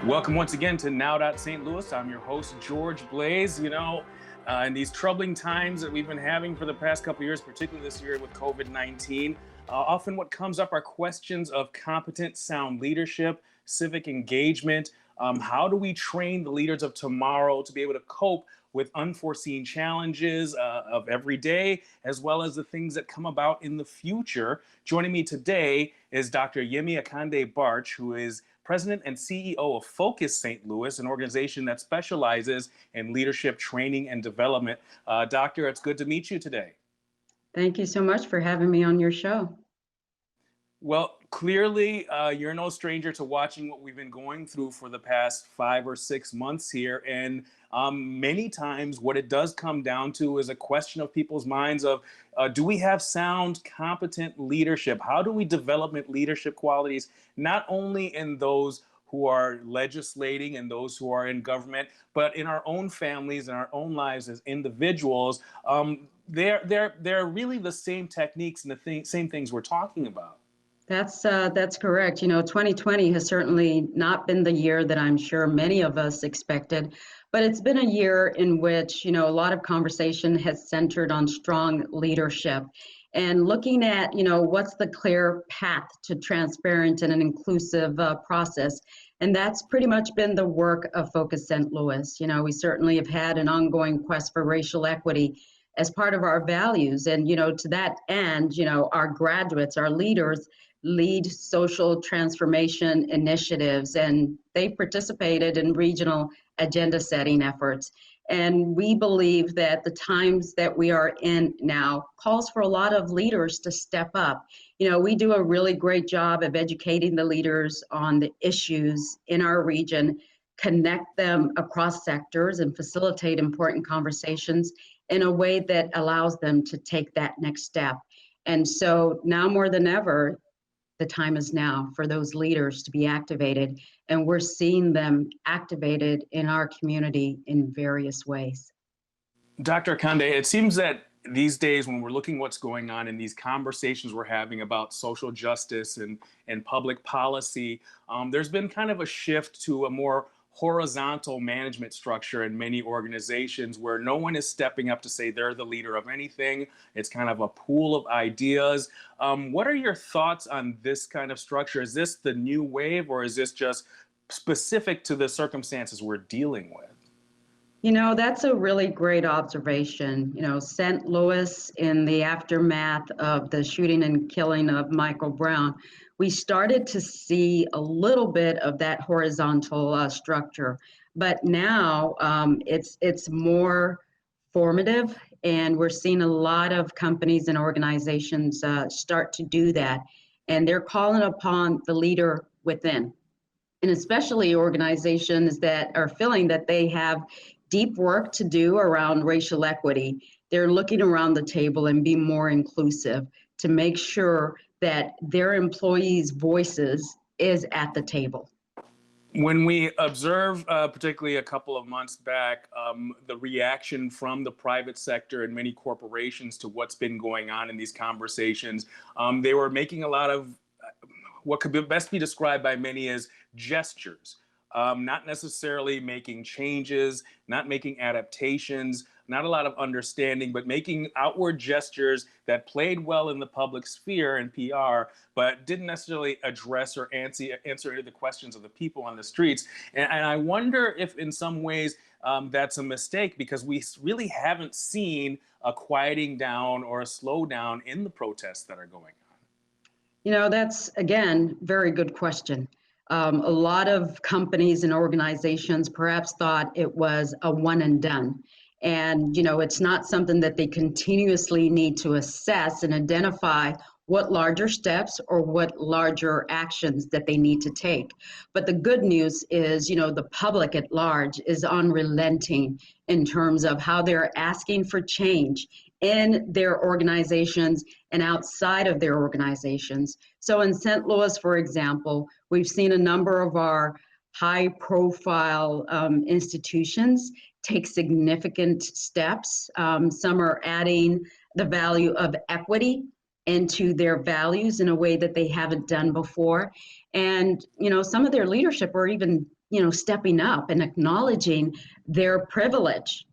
Welcome once again to Now.St. Louis. I'm your host, George Blaze. In these troubling times that we've been having for the past couple of years, particularly this year with COVID-19, often what comes up are questions of competent, sound leadership, civic engagement. How do we train the leaders of tomorrow to be able to cope with unforeseen challenges of every day, as well as the things that come about in the future? Joining me today is Dr. Yemi Akande-Bartsch, who is President and CEO of Focus St. Louis, an organization that specializes in leadership training and development. Doctor, it's good to meet you today. Thank you so much for having me on your show. Well, clearly, you're no stranger to watching what we've been going through for the past 5 or 6 months here. And many times what it does come down to is a question of people's minds of, do we have sound, competent leadership? How do we develop leadership qualities, not only in those who are legislating and those who are in government, but in our own families and our own lives as individuals? They're really the same techniques and the same things we're talking about. That's correct. 2020 has certainly not been the year that I'm sure many of us expected, but it's been a year in which, a lot of conversation has centered on strong leadership and looking at, what's the clear path to transparent and an inclusive process. And that's pretty much been the work of Focus St. Louis. We certainly have had an ongoing quest for racial equity as part of our values. And, to that end, our graduates, our leaders, lead social transformation initiatives, and they participated in regional agenda setting efforts. And we believe that the times that we are in now calls for a lot of leaders to step up. We do a really great job of educating the leaders on the issues in our region, connect them across sectors, and facilitate important conversations in a way that allows them to take that next step. And so now more than ever, the time is now for those leaders to be activated, and we're seeing them activated in our community in various ways. Dr. Akande, it seems that these days when we're looking what's going on in these conversations we're having about social justice and public policy, there's been kind of a shift to a more horizontal management structure in many organizations where no one is stepping up to say they're the leader of anything. It's kind of a pool of ideas. What are your thoughts on this kind of structure? Is this the new wave, or is this just specific to the circumstances we're dealing with? That's a really great observation. St. Louis, in the aftermath of the shooting and killing of Michael Brown, we started to see a little bit of that horizontal structure. But now it's more formative, and we're seeing a lot of companies and organizations start to do that. And they're calling upon the leader within, and especially organizations that are feeling that they have deep work to do around racial equity. They're looking around the table and be more inclusive to make sure that their employees' voices is at the table. When we observe, particularly a couple of months back, the reaction from the private sector and many corporations to what's been going on in these conversations, they were making a lot of what could best be described by many as gestures. Not necessarily making changes, not making adaptations, not a lot of understanding, but making outward gestures that played well in the public sphere and PR, but didn't necessarily address or answer any of the questions of the people on the streets. And I wonder if in some ways that's a mistake, because we really haven't seen a quieting down or a slowdown in the protests that are going on. That's, again, very good question. A lot of companies and organizations perhaps thought it was a one and done. And, it's not something that they continuously need to assess and identify what larger steps or what larger actions that they need to take. But the good news is, the public at large is unrelenting in terms of how they're asking for change in their organizations and outside of their organizations. So in St. Louis, for example, we've seen a number of our high-profile institutions take significant steps. Some are adding the value of equity into their values in a way that they haven't done before. And, some of their leadership are even stepping up and acknowledging their privilege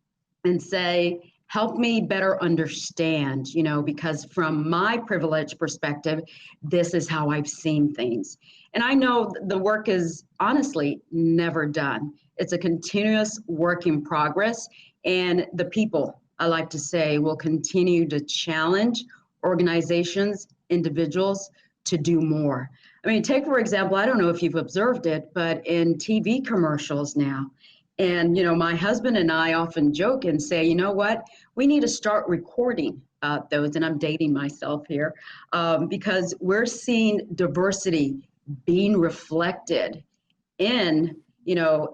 and say, help me better understand, because from my privileged perspective, this is how I've seen things. And I know the work is honestly never done. It's a continuous work in progress. And the people, I like to say, will continue to challenge organizations, individuals to do more. I mean, take, for example, I don't know if you've observed it, but in TV commercials now, and, my husband and I often joke and say, you know what, we need to start recording those, and I'm dating myself here, because we're seeing diversity being reflected in,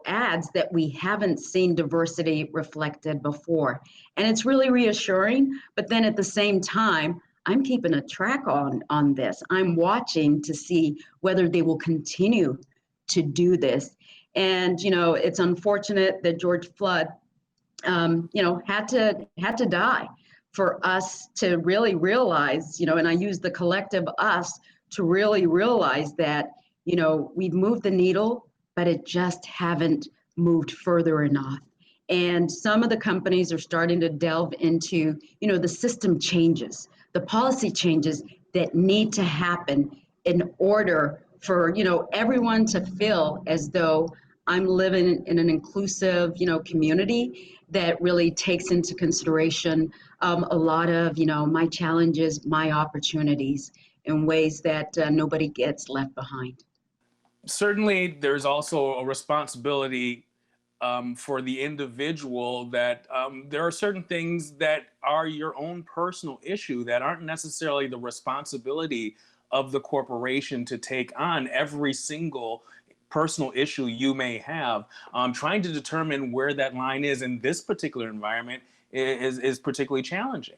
ads that we haven't seen diversity reflected before. And it's really reassuring, but then at the same time, I'm keeping a track on this. I'm watching to see whether they will continue to do this. And it's unfortunate that George Flood, had to die for us to really realize, and I use the collective us to really realize that, we've moved the needle, but it just haven't moved further enough. And some of the companies are starting to delve into, the system changes, the policy changes that need to happen in order for, everyone to feel as though I'm living in an inclusive, community that really takes into consideration a lot of, my challenges, my opportunities in ways that nobody gets left behind. Certainly, there's also a responsibility for the individual that there are certain things that are your own personal issue that aren't necessarily the responsibility of the corporation to take on every single personal issue you may have. Trying to determine where that line is in this particular environment is particularly challenging.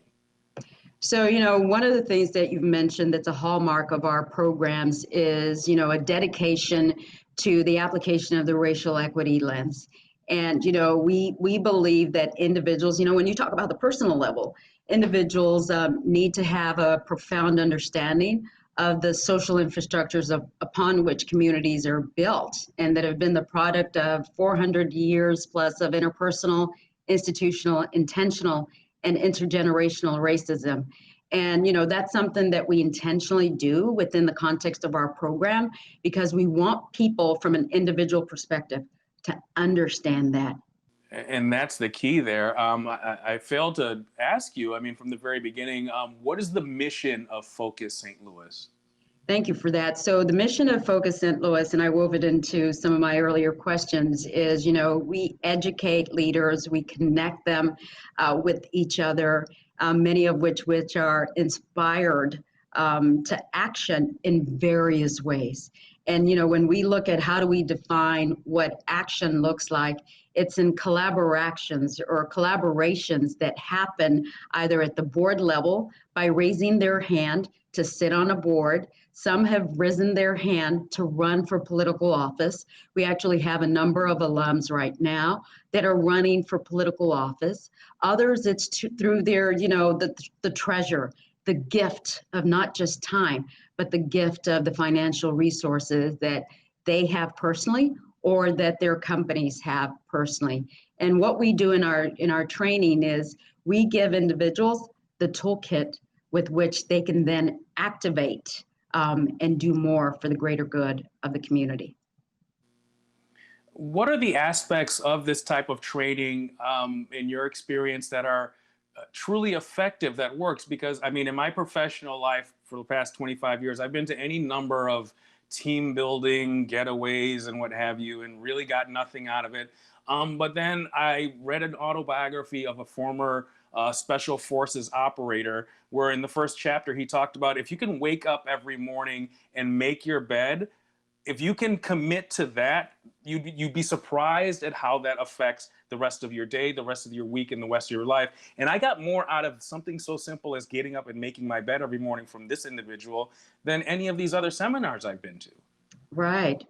So, one of the things that you've mentioned that's a hallmark of our programs is, a dedication to the application of the racial equity lens. And, we believe that individuals, when you talk about the personal level, individuals need to have a profound understanding of the social infrastructures upon which communities are built and that have been the product of 400 years plus of interpersonal, institutional, intentional, and intergenerational racism. And, that's something that we intentionally do within the context of our program because we want people from an individual perspective to understand that. And that's the key there. I failed to ask you, I mean, from the very beginning, what is the mission of Focus St. Louis? Thank you for that. So the mission of Focus St. Louis, and I wove it into some of my earlier questions, is, we educate leaders, we connect them with each other, many of which are inspired to action in various ways. And, when we look at how do we define what action looks like, it's in collaborations that happen either at the board level by raising their hand to sit on a board. Some have risen their hand to run for political office. We actually have a number of alums right now that are running for political office. Others, it's through their, the treasure, the gift of not just time, but the gift of the financial resources that they have personally or that their companies have personally. And what we do in our training is we give individuals the toolkit with which they can then activate and do more for the greater good of the community. What are the aspects of this type of training in your experience that are truly effective, that works? Because I mean, in my professional life for the past 25 years, I've been to any number of team building getaways and what have you, and really got nothing out of it. But then I read an autobiography of a former special forces operator, where in the first chapter he talked about if you can wake up every morning and make your bed, if you can commit to that, you'd be surprised at how that affects the rest of your day, the rest of your week, and the rest of your life. And I got more out of something so simple as getting up and making my bed every morning from this individual than any of these other seminars I've been to. Right.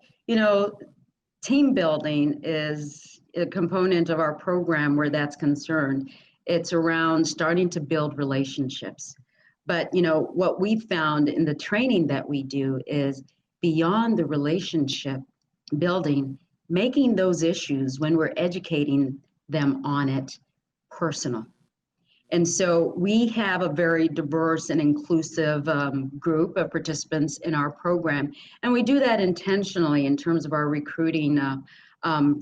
Team building is a component of our program where that's concerned. It's around starting to build relationships. But, what we found in the training that we do is beyond the relationship building making those issues, when we're educating them on it, personal. And so we have a very diverse and inclusive group of participants in our program. And we do that intentionally in terms of our recruiting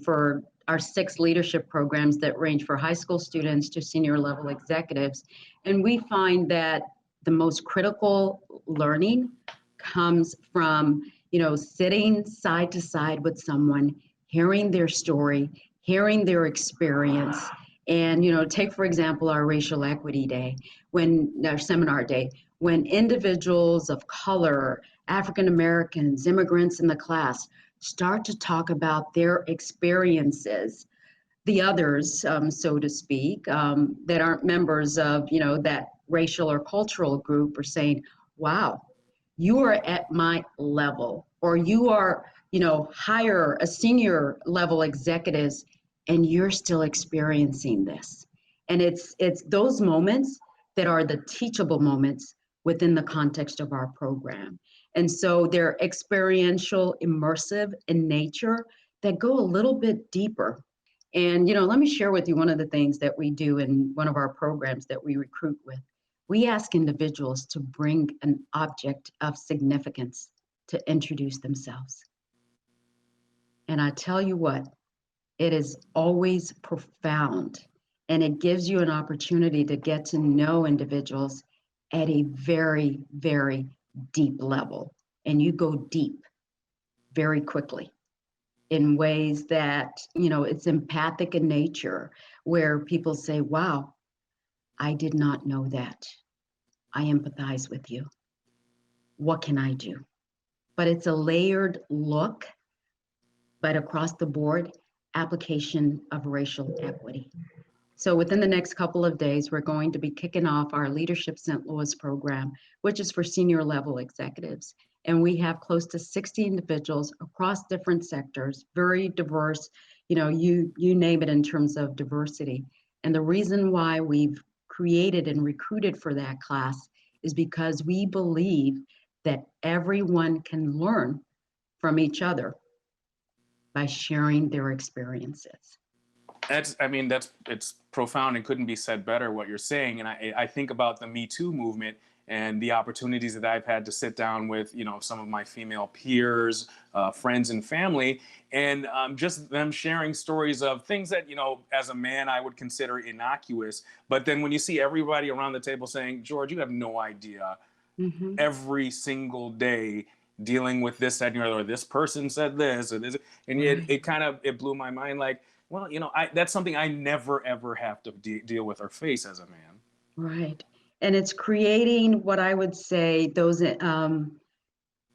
for our 6 leadership programs that range for high school students to senior level executives. And we find that the most critical learning comes from, sitting side to side with someone, hearing their story, hearing their experience. And, take, for example, our racial equity day, our seminar day, when individuals of color, African Americans, immigrants in the class start to talk about their experiences, the others, so to speak, that aren't members of, that racial or cultural group are saying, wow, you are at my level, or you are, higher, a senior level executives, and you're still experiencing this. And it's those moments that are the teachable moments within the context of our program. And so they're experiential, immersive in nature that go a little bit deeper. And, let me share with you one of the things that we do in one of our programs that we recruit with. We ask individuals to bring an object of significance to introduce themselves. And I tell you what, it is always profound, and it gives you an opportunity to get to know individuals at a very, very deep level. And you go deep very quickly in ways that, it's empathic in nature, where people say, wow, I did not know that. I empathize with you. What can I do? But it's a layered look, but across the board, application of racial equity. So within the next couple of days, we're going to be kicking off our Leadership St. Louis program, which is for senior level executives. And we have close to 60 individuals across different sectors, very diverse, you name it in terms of diversity. And the reason why we've created and recruited for that class is because we believe that everyone can learn from each other by sharing their experiences. It's profound and couldn't be said better what you're saying. And I think about the Me Too movement and the opportunities that I've had to sit down with, some of my female peers, friends and family, and just them sharing stories of things that, as a man, I would consider innocuous. But then when you see everybody around the table saying, George, you have no idea, every single day dealing with this, that, and the other, or this person said this, or this, and it blew my mind. Like, well, that's something I never, ever have to deal with or face as a man. Right. And it's creating what I would say those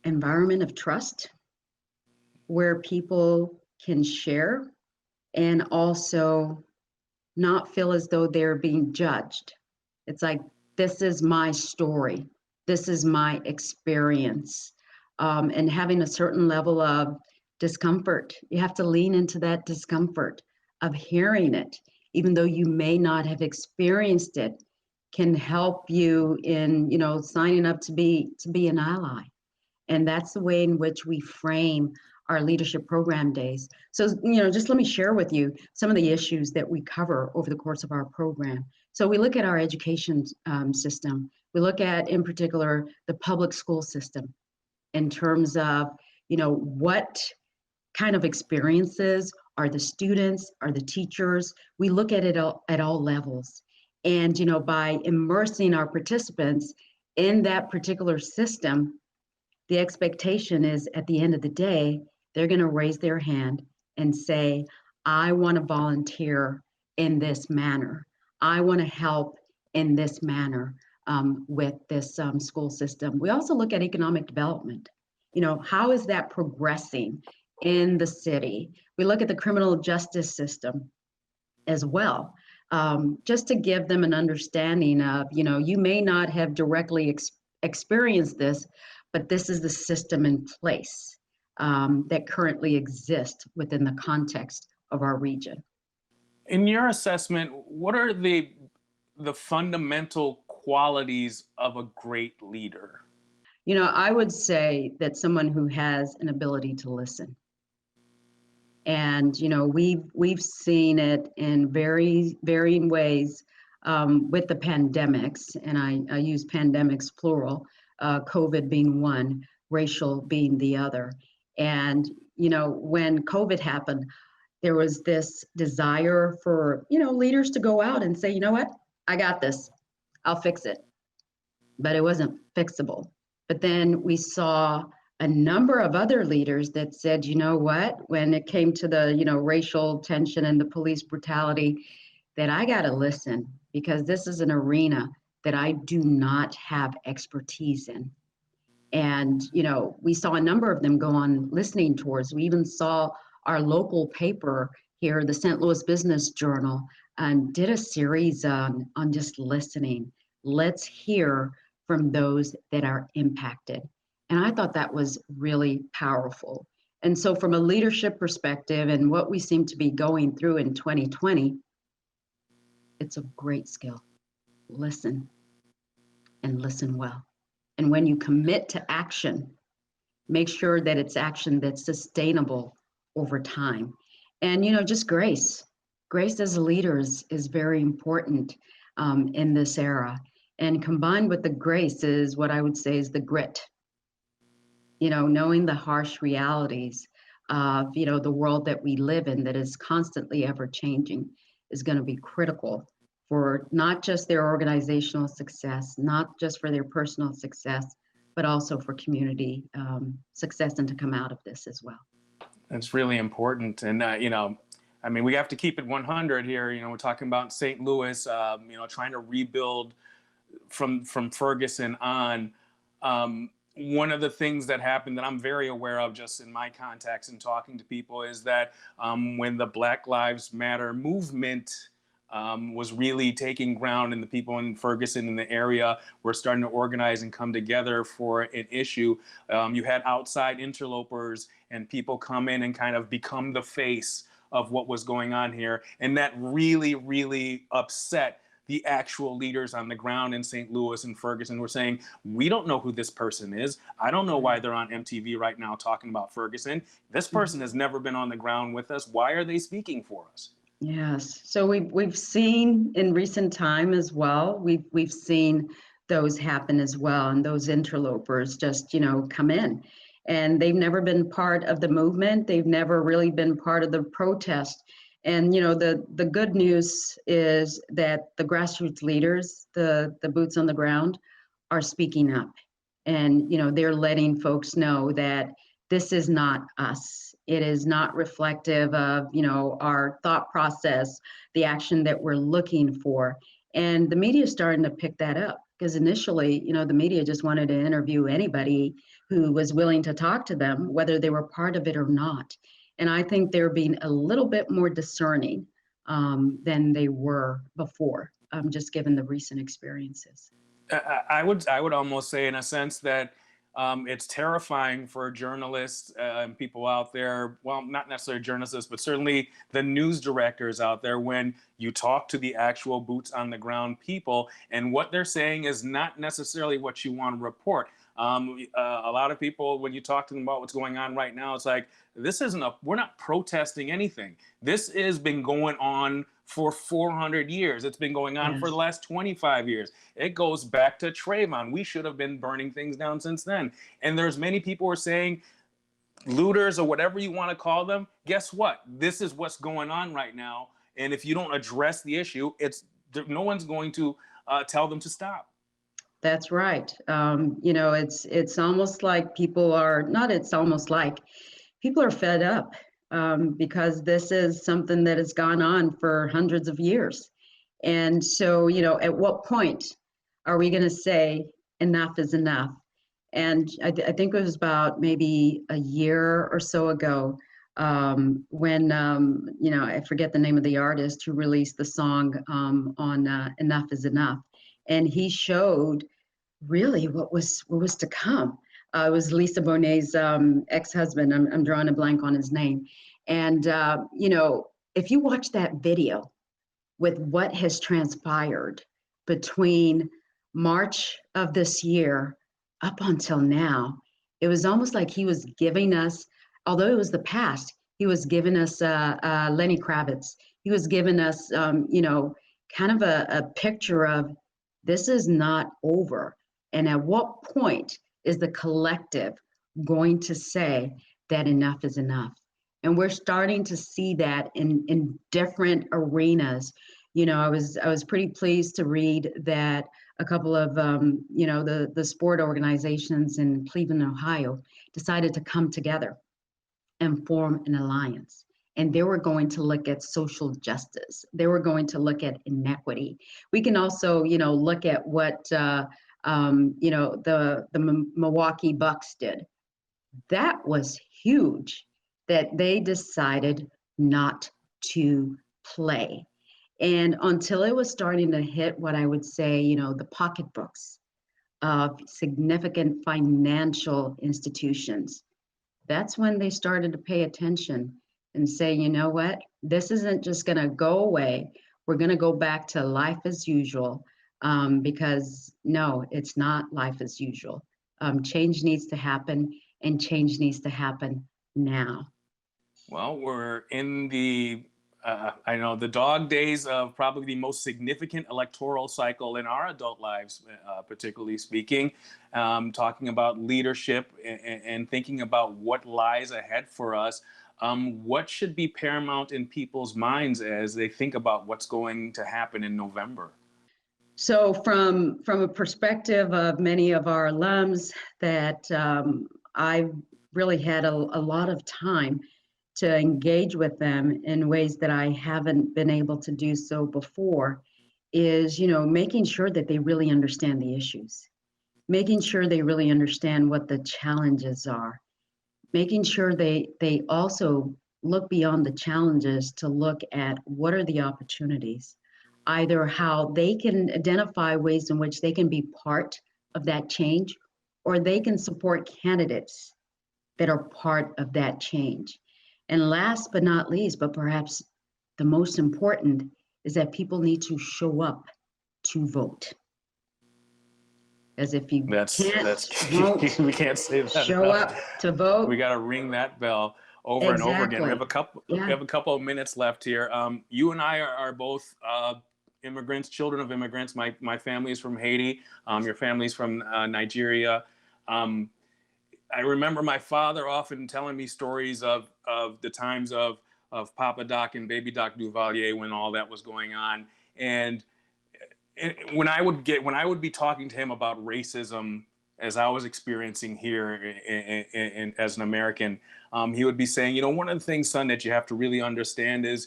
environment of trust where people can share and also not feel as though they're being judged. It's like, this is my story. This is my experience. And having a certain level of discomfort, you have to lean into that discomfort of hearing it, even though you may not have experienced it, can help you in, signing up to be an ally. And that's the way in which we frame our leadership program days. So, just let me share with you some of the issues that we cover over the course of our program. So we look at our education system. We look at, in particular, the public school system in terms of, what kind of experiences are the students, are the teachers. We look at it at all levels. And, by immersing our participants in that particular system, the expectation is at the end of the day, they're going to raise their hand and say, I want to volunteer in this manner. I want to help in this manner with this school system. We also look at economic development. How is that progressing in the city? We look at the criminal justice system as well, just to give them an understanding of, you may not have directly experienced this, but this is the system in place that currently exists within the context of our region. In your assessment, what are the fundamental qualities of a great leader? I would say that someone who has an ability to listen. And we've seen it in very varying ways with the pandemics, and I use pandemics plural, COVID being one, racial being the other. And when COVID happened, there was this desire for leaders to go out and say, you know what, I got this, I'll fix it. But it wasn't fixable. But then we saw a number of other leaders that said, you know what, when it came to the racial tension and the police brutality, that I got to listen, because this is an arena that I do not have expertise in. And we saw a number of them go on listening tours. We even saw our local paper here, the St. Louis Business Journal, did a series on just listening. Let's hear from those that are impacted. And I thought that was really powerful. And so from a leadership perspective and what we seem to be going through in 2020, it's a great skill. Listen, and listen well. And when you commit to action, make sure that it's action that's sustainable over time. And just grace. Grace as a leader is very important in this era. And combined with the grace is what I would say is the grit. Knowing the harsh realities of the world that we live in, that is constantly ever changing, is going to be critical for not just their organizational success, not just for their personal success, but also for community success, and to come out of this as well. That's really important. And, I mean, we have to keep it 100 here. We're talking about St. Louis, trying to rebuild from Ferguson on. One of the things that happened that I'm very aware of just in my contacts and talking to people is that when the Black Lives Matter movement was really taking ground, and the people in Ferguson in the area were starting to organize and come together for an issue, you had outside interlopers and people come in and kind of become the face of what was going on here. And that really, really upset the actual leaders on the ground in St. Louis and Ferguson. Were saying, we don't know who this person is. I don't know why they're on MTV right now talking about Ferguson. This person has never been on the ground with us. Why are they speaking for us? Yes. So we've seen in recent time as well, we've seen those happen as well, and those interlopers just come in, and they've never been part of the movement. They've never really been part of the protest. And the good news is that the grassroots leaders, the boots on the ground, are speaking up, and they're letting folks know that this is not us. It is not reflective of our thought process, the action that we're looking for. And the media is starting to pick that up, because initially the media just wanted to interview anybody who was willing to talk to them, whether they were part of it or not. And I think they're being a little bit more discerning than they were before, just given the recent experiences. I would almost say, in a sense, that it's terrifying for journalists and people out there. Well, not necessarily journalists, but certainly the news directors out there, when you talk to the actual boots on the ground people, and what they're saying is not necessarily what you want to report. A lot of people, when you talk to them about what's going on right now, it's like, we're not protesting anything. This has been going on for 400 years. It's been going on for the last 25 years. It goes back to Trayvon. We should have been burning things down since then. And there's many people who are saying, looters or whatever you want to call them, guess what? This is what's going on right now. And if you don't address the issue, no one's going to tell them to stop. That's right. It's almost like people are not. It's almost like people are fed up because this is something that has gone on for hundreds of years. And so, at what point are we going to say enough is enough? And I think it was about maybe a year or so ago when, I forget the name of the artist who released the song on Enough is Enough. And he showed really what was to come. It was Lisa Bonet's ex-husband. I'm drawing a blank on his name. And, if you watch that video with what has transpired between March of this year up until now, it was almost like he was giving us, although it was the past, He was giving us Lenny Kravitz. He was giving us, kind of a picture of this is not over. And at what point is the collective going to say that enough is enough? And we're starting to see that in different arenas. I was pretty pleased to read that a couple of the sport organizations in Cleveland, Ohio, decided to come together and form an alliance. And they were going to look at social justice. They were going to look at inequity. We can also, look at what the Milwaukee Bucks did. That was huge, that they decided not to play. And until it was starting to hit what I would say, the pocketbooks of significant financial institutions, that's when they started to pay attention and say, you know what, this isn't just going to go away. We're going to go back to life as usual, because no, it's not life as usual. Change needs to happen, and change needs to happen now. Well, we're in the the dog days of probably the most significant electoral cycle in our adult lives, particularly speaking, talking about leadership and thinking about what lies ahead for us. What should be paramount in people's minds as they think about what's going to happen in November? So from a perspective of many of our alums that I've really had a lot of time to engage with them in ways that I haven't been able to do so before, is, making sure that they really understand the issues, making sure they really understand what the challenges are, making sure they also look beyond the challenges to look at what are the opportunities, either how they can identify ways in which they can be part of that change, or they can support candidates that are part of that change. And last but not least, but perhaps the most important, is that people need to show up to vote. As if you That's vote, we can't say that show enough. up to vote. We got to ring that bell over and over again. We have a couple of minutes left here. You and I are both immigrants, children of immigrants. My family is from Haiti. Your family's from Nigeria. I remember my father often telling me stories of the times of Papa Doc and Baby Doc Duvalier when all that was going on. And when I would be talking to him about racism as I was experiencing here as an American, he would be saying, one of the things, son, that you have to really understand is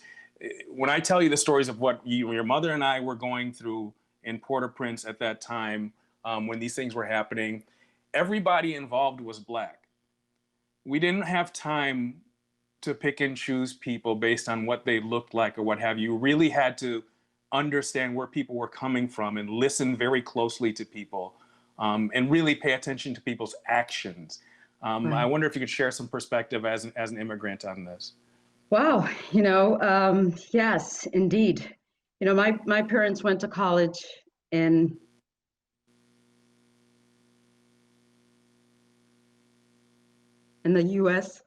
when I tell you the stories of what your mother and I were going through in Port-au-Prince at that time, when these things were happening, everybody involved was Black. We didn't have time to pick and choose people based on what they looked like or what have you. You really had to understand where people were coming from and listen very closely to people, and really pay attention to people's actions. Right. I wonder if you could share some perspective as an immigrant on this. Wow, yes, indeed. My parents went to college in the U.S.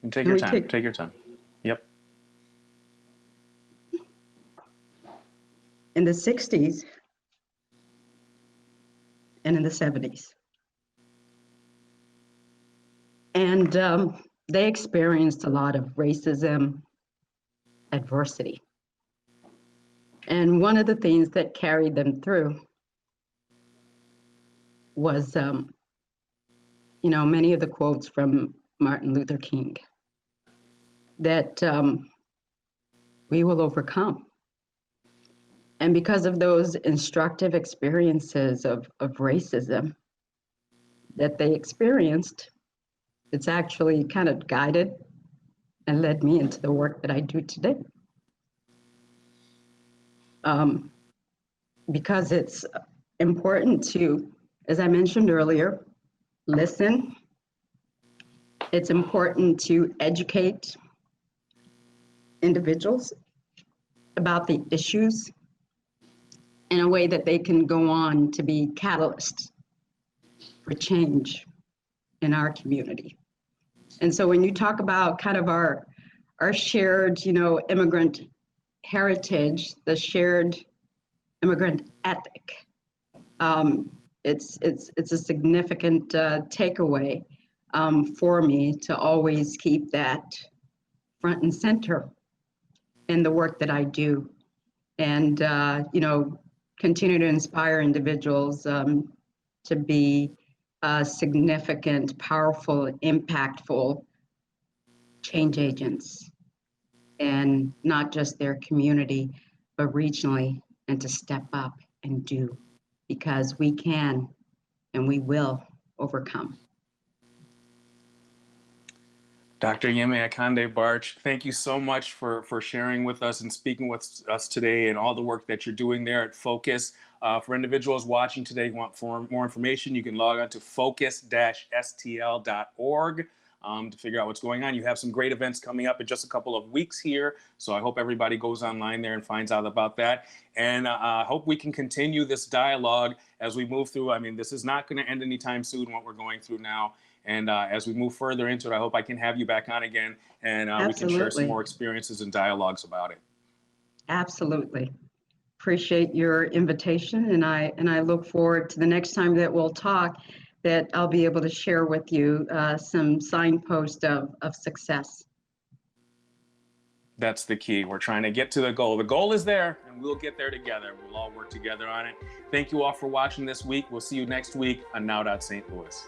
And take your time. Take your time. Yep. In the 60s and in the 70s. And they experienced a lot of racism, adversity. And one of the things that carried them through was, many of the quotes from Martin Luther King, that we will overcome. And because of those instructive experiences of racism that they experienced, it's actually kind of guided and led me into the work that I do today. Because it's important to, as I mentioned earlier, listen. It's important to educate individuals about the issues in a way that they can go on to be catalysts for change in our community. And so when you talk about kind of our shared, immigrant heritage, the shared immigrant ethic, it's a significant takeaway for me to always keep that front and center in the work that I do, and continue to inspire individuals to be significant, powerful, impactful change agents, and not just their community, but regionally, and to step up and do, because we can and we will overcome. Dr. Yemi Akande-Bartsch, thank you so much for sharing with us and speaking with us today, and all the work that you're doing there at Focus. For individuals watching today who want more information, you can log on to focus-stl.org to figure out what's going on. You have some great events coming up in just a couple of weeks here, so I hope everybody goes online there and finds out about that. And I hope we can continue this dialogue as we move through. I mean, this is not going to end anytime soon, what we're going through now. And as we move further into it, I hope I can have you back on again, and we can share some more experiences and dialogues about it. Absolutely. Appreciate your invitation, and I look forward to the next time that we'll talk, that I'll be able to share with you some signpost of success. That's the key. We're trying to get to the goal. The goal is there, and we'll get there together. We'll all work together on it. Thank you all for watching this week. We'll see you next week on Now St. Louis.